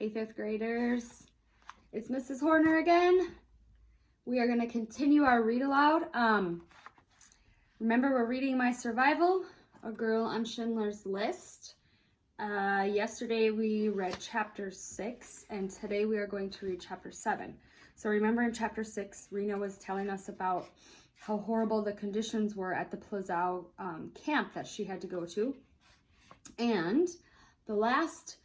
Hey, fifth graders. It's Mrs. Horner again. We are going to continue our read aloud. Remember, we're reading My Survival, A Girl on Schindler's List. Yesterday we read chapter 6, and today we are going to read chapter 7. So remember in chapter 6, Rena was telling us about how horrible the conditions were at the Plazau camp that she had to go to. And the last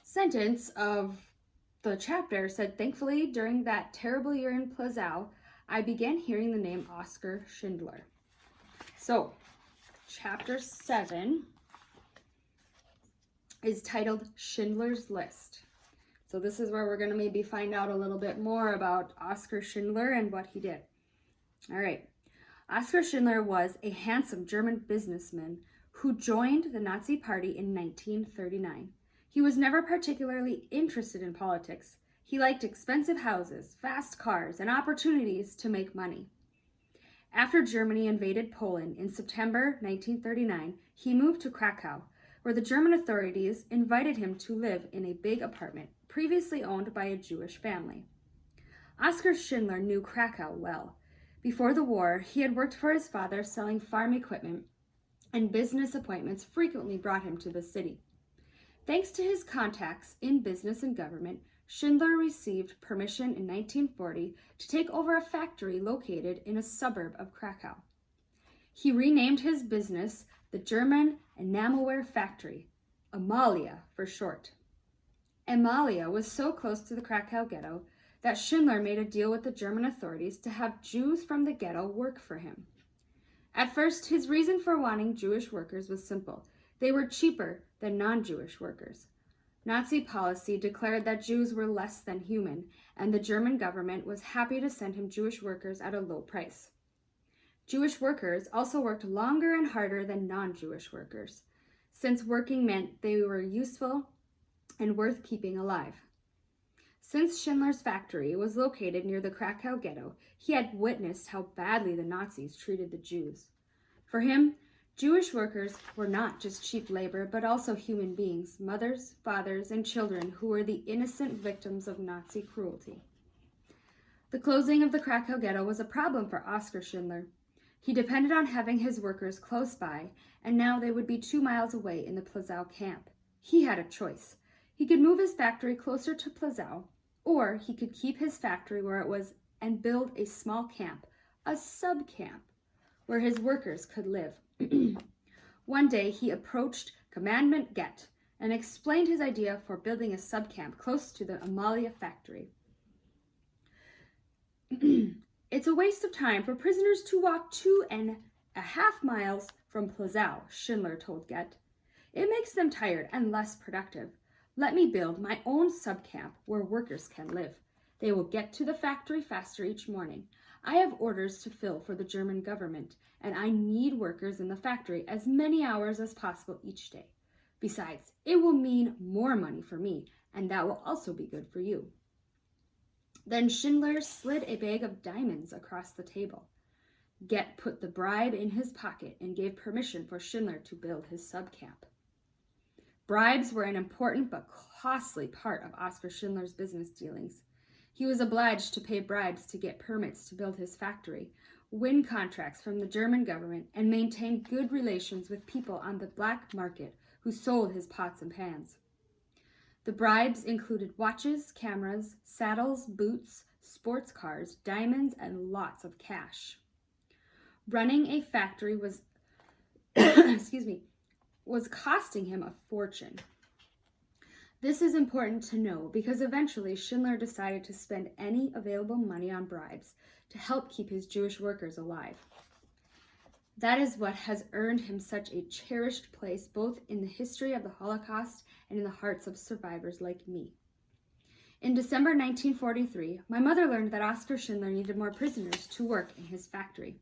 sentence of the chapter said, thankfully, during that terrible year in Plazau, I began hearing the name Oskar Schindler. So, chapter 7 is titled Schindler's List. So this is where we're going to maybe find out a little bit more about Oskar Schindler and what he did. All right. Oskar Schindler was a handsome German businessman who joined the Nazi Party in 1939. He was never particularly interested in politics. He liked expensive houses, fast cars, and opportunities to make money. After Germany invaded Poland in September 1939, he moved to Krakow, where the German authorities invited him to live in a big apartment previously owned by a Jewish family. Oskar Schindler knew Krakow well. Before the war, he had worked for his father selling farm equipment, and business appointments frequently brought him to the city. Thanks to his contacts in business and government, Schindler received permission in 1940 to take over a factory located in a suburb of Krakow. He renamed his business the German Enamelware Factory, Amalia for short. Amalia was so close to the Krakow ghetto that Schindler made a deal with the German authorities to have Jews from the ghetto work for him. At first, his reason for wanting Jewish workers was simple. They were cheaper than non-Jewish workers. Nazi policy declared that Jews were less than human, and the German government was happy to send him Jewish workers at a low price. Jewish workers also worked longer and harder than non-Jewish workers, since working meant they were useful and worth keeping alive. Since Schindler's factory was located near the Krakow ghetto, he had witnessed how badly the Nazis treated the Jews. For him, Jewish workers were not just cheap labor, but also human beings, mothers, fathers, and children who were the innocent victims of Nazi cruelty. The closing of the Krakow ghetto was a problem for Oskar Schindler. He depended on having his workers close by, and now they would be 2 miles away in the Plazau camp. He had a choice. He could move his factory closer to Plazau, or he could keep his factory where it was and build a small camp, a sub-camp, where his workers could live. One day, he approached Commandant Gett and explained his idea for building a sub-camp close to the Amalia factory. It's a waste of time for prisoners to walk 2.5 miles from Plazau, Schindler told Gett. It makes them tired and less productive. Let me build my own sub-camp where workers can live. They will get to the factory faster each morning. I have orders to fill for the German government, and I need workers in the factory as many hours as possible each day. Besides, it will mean more money for me, and that will also be good for you. Then Schindler slid a bag of diamonds across the table. Gett put the bribe in his pocket and gave permission for Schindler to build his sub-camp. Bribes were an important but costly part of Oskar Schindler's business dealings. He was obliged to pay bribes to get permits to build his factory, win contracts from the German government, and maintain good relations with people on the black market who sold his pots and pans. The bribes included watches, cameras, saddles, boots, sports cars, diamonds, and lots of cash. Running a factory was costing him a fortune. This is important to know because eventually Schindler decided to spend any available money on bribes to help keep his Jewish workers alive. That is what has earned him such a cherished place both in the history of the Holocaust and in the hearts of survivors like me. In December 1943, my mother learned that Oskar Schindler needed more prisoners to work in his factory.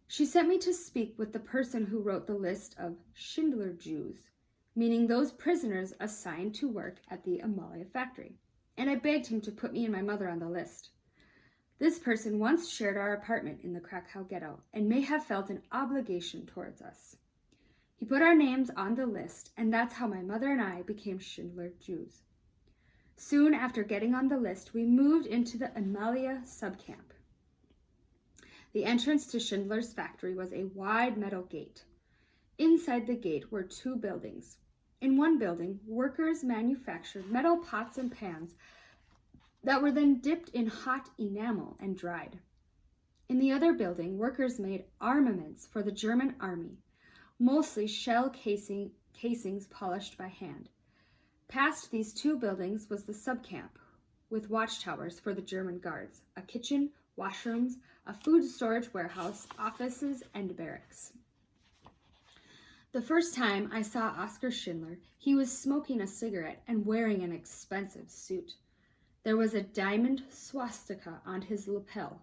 She sent me to speak with the person who wrote the list of Schindler Jews, meaning those prisoners assigned to work at the Amalia factory, and I begged him to put me and my mother on the list. This person once shared our apartment in the Krakow ghetto and may have felt an obligation towards us. He put our names on the list, and that's how my mother and I became Schindler Jews. Soon after getting on the list, we moved into the Emilia subcamp. The entrance to Schindler's factory was a wide metal gate. Inside the gate were 2 buildings. In one building, workers manufactured metal pots and pans that were then dipped in hot enamel and dried. In the other building, workers made armaments for the German army, mostly shell casings polished by hand. Past these 2 buildings was the subcamp, with watchtowers for the German guards, a kitchen, washrooms, a food storage warehouse, offices, and barracks. The first time I saw Oskar Schindler, he was smoking a cigarette and wearing an expensive suit. There was a diamond swastika on his lapel.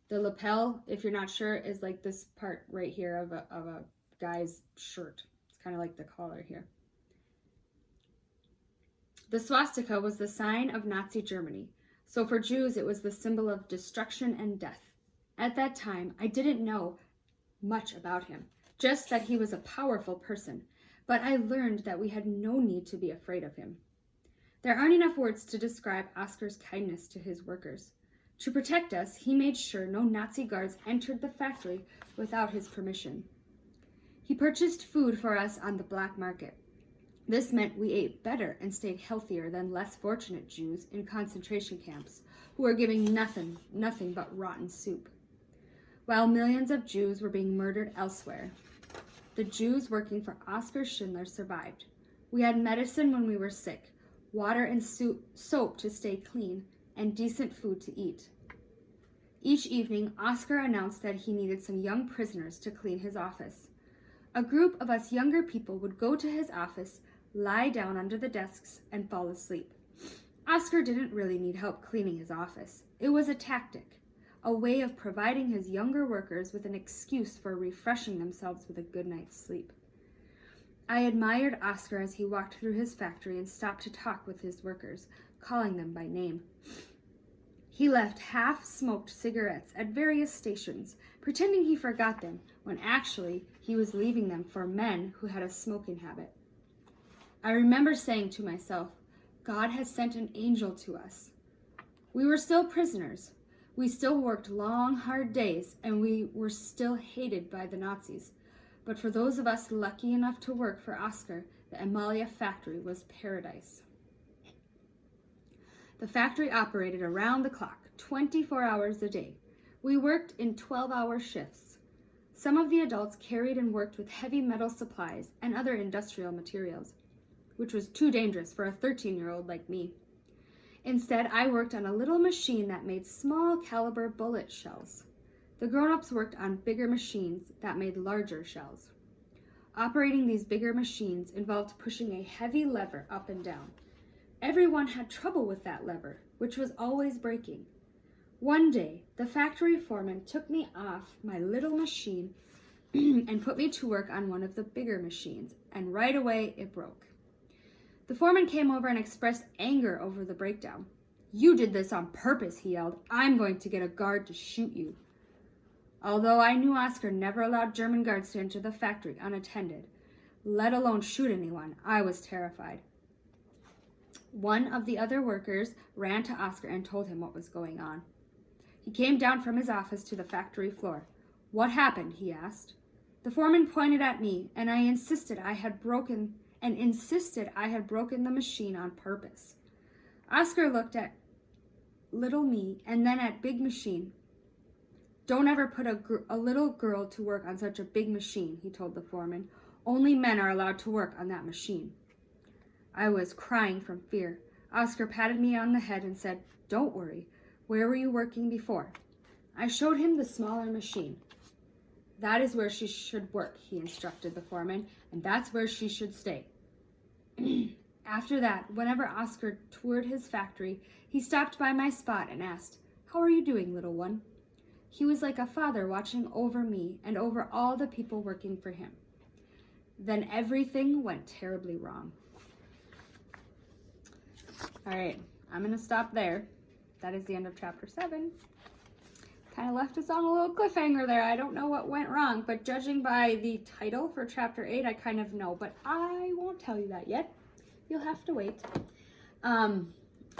The lapel, if you're not sure, is like this part right here of a guy's shirt. It's kind of like the collar here. The swastika was the sign of Nazi Germany, so for Jews it was the symbol of destruction and death. At that time, I didn't know much about him, just that he was a powerful person, but I learned that we had no need to be afraid of him. There aren't enough words to describe Oskar's kindness to his workers. To protect us, he made sure no Nazi guards entered the factory without his permission. He purchased food for us on the black market. This meant we ate better and stayed healthier than less fortunate Jews in concentration camps who were given nothing but rotten soup. While millions of Jews were being murdered elsewhere, the Jews working for Oskar Schindler survived. We had medicine when we were sick, water and soap to stay clean, and decent food to eat. Each evening, Oskar announced that he needed some young prisoners to clean his office. A group of us younger people would go to his office, lie down under the desks, and fall asleep. Oskar didn't really need help cleaning his office. It was a tactic, a way of providing his younger workers with an excuse for refreshing themselves with a good night's sleep. I admired Oskar as he walked through his factory and stopped to talk with his workers, calling them by name. He left half-smoked cigarettes at various stations, pretending he forgot them, when actually he was leaving them for men who had a smoking habit. I remember saying to myself, God has sent an angel to us. We were still prisoners. We still worked long, hard days, and we were still hated by the Nazis. But for those of us lucky enough to work for Oskar, the Emilia factory was paradise. The factory operated around the clock, 24 hours a day. We worked in 12-hour shifts. Some of the adults carried and worked with heavy metal supplies and other industrial materials, which was too dangerous for a 13-year-old like me. Instead, I worked on a little machine that made small caliber bullet shells. The grown-ups worked on bigger machines that made larger shells. Operating these bigger machines involved pushing a heavy lever up and down. Everyone had trouble with that lever, which was always breaking. One day, the factory foreman took me off my little machine and put me to work on one of the bigger machines, and right away it broke. The foreman came over and expressed anger over the breakdown. "You did this on purpose," he yelled. "I'm going to get a guard to shoot you." Although I knew Oskar never allowed German guards to enter the factory unattended, let alone shoot anyone, I was terrified. One of the other workers ran to Oskar and told him what was going on. He came down from his office to the factory floor. "What happened?" he asked. The foreman pointed at me, and I insisted I had broken the machine on purpose. Oskar looked at little me and then at big machine. "Don't ever put a little girl to work on such a big machine," he told the foreman. "Only men are allowed to work on that machine." I was crying from fear. Oskar patted me on the head and said, "Don't worry. Where were you working before?" I showed him the smaller machine. "That is where she should work," he instructed the foreman, "and that's where she should stay." After that, whenever Oskar toured his factory, he stopped by my spot and asked, "How are you doing, little one?" He was like a father watching over me and over all the people working for him. Then everything went terribly wrong. All right, I'm going to stop there. That is the end of chapter 7. Kind of left us on a little cliffhanger there. I don't know what went wrong, but judging by the title for chapter 8, I kind of know, but I won't tell you that yet. You'll have to wait.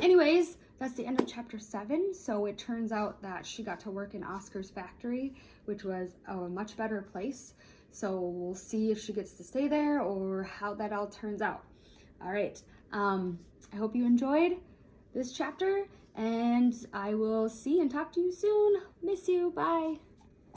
Anyways, that's the end of chapter 7. So it turns out that she got to work in Oscar's factory, which was a much better place. So we'll see if she gets to stay there or how that all turns out. All right. I hope you enjoyed this chapter, and I will see and talk to you soon. Miss you. Bye.